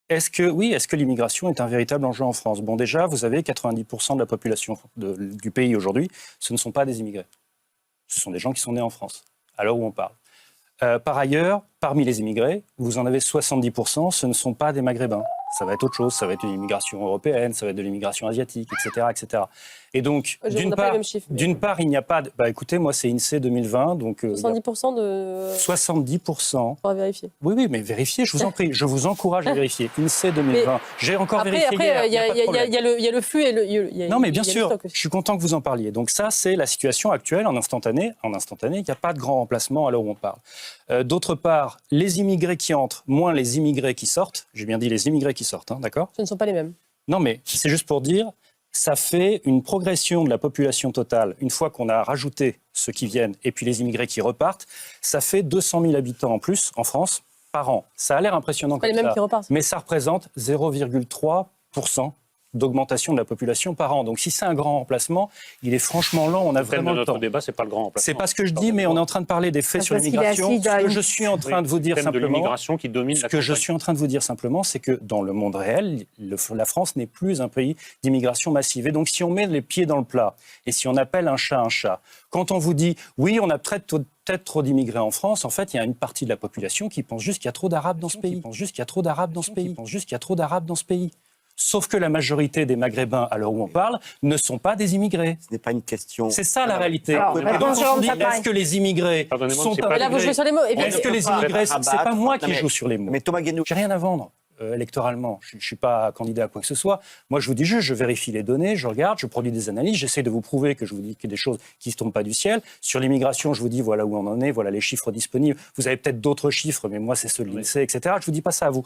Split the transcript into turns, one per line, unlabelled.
est-ce que l'immigration est un véritable enjeu en France? Bon, déjà, vous avez 90% de la population du pays aujourd'hui, ce ne sont pas des immigrés. Ce sont des gens qui sont nés en France, à l'heure où on parle. Par ailleurs, parmi les immigrés, vous en avez 70%, ce ne sont pas des Maghrébins. Ça va être autre chose, ça va être une immigration européenne, ça va être de l'immigration asiatique, etc. etc. Et donc, d'une part, il n'y a pas... écoutez, moi, c'est INSEE 2020, donc...
70% de...
70%.
On va vérifier.
Oui, mais vérifiez, je vous en prie. Je vous encourage à vérifier. INSEE 2020. J'ai encore vérifié hier.
Après, il y a le flux et le...
Non, mais bien sûr, je suis content que vous en parliez. Donc ça, c'est la situation actuelle en instantané. En instantané, il n'y a pas de grand remplacement à l'heure où on parle. D'autre part, les immigrés qui entrent, moins les immigrés qui sortent. J'ai bien dit les immigrés qui sortent, hein, d'accord ?
Ce ne sont pas les mêmes.
Non, mais c'est juste pour dire, ça fait une progression de la population totale. Une fois qu'on a rajouté ceux qui viennent et puis les immigrés qui repartent, ça fait 200 000 habitants en plus en France par an. Ça a l'air impressionnant comme ça, mais ça représente 0,3% d'augmentation de la population par an. Donc si c'est un grand remplacement, il est franchement lent, on a vraiment le temps.
Notre débat, c'est pas le grand remplacement.
C'est pas ce que je dis, mais on est en train de parler des faits sur l'immigration. Ce que je suis en train de vous dire simplement, c'est que dans le monde réel, la France n'est plus un pays d'immigration massive. Et donc si on met les pieds dans le plat et si on appelle un chat, quand on vous dit oui, on a peut-être trop d'immigrés en France, en fait, il y a une partie de la population qui pense juste qu'il y a trop d'Arabes dans ce pays. Sauf que la majorité des Maghrébins, à l'heure où on parle, ne sont pas des immigrés.
Ce n'est pas une question...
C'est ça la réalité.
Est-ce
que les immigrés sont pas...
Là, vous jouez sur les mots.
Est-ce que les immigrés... C'est pas moi qui joue sur les mots.
Mais Thomas Guénaud...
J'ai rien à vendre électoralement. Je ne suis pas candidat à quoi que ce soit. Moi, je vous dis juste, je vérifie les données, je regarde, je produis des analyses, j'essaie de vous prouver que je vous dis qu'il y a des choses qui ne se tombent pas du ciel. Sur l'immigration, je vous dis voilà où on en est, voilà les chiffres disponibles. Vous avez peut-être d'autres chiffres, mais moi, c'est ceux de l'INSEE, etc. Je ne vous dis pas ça à vous.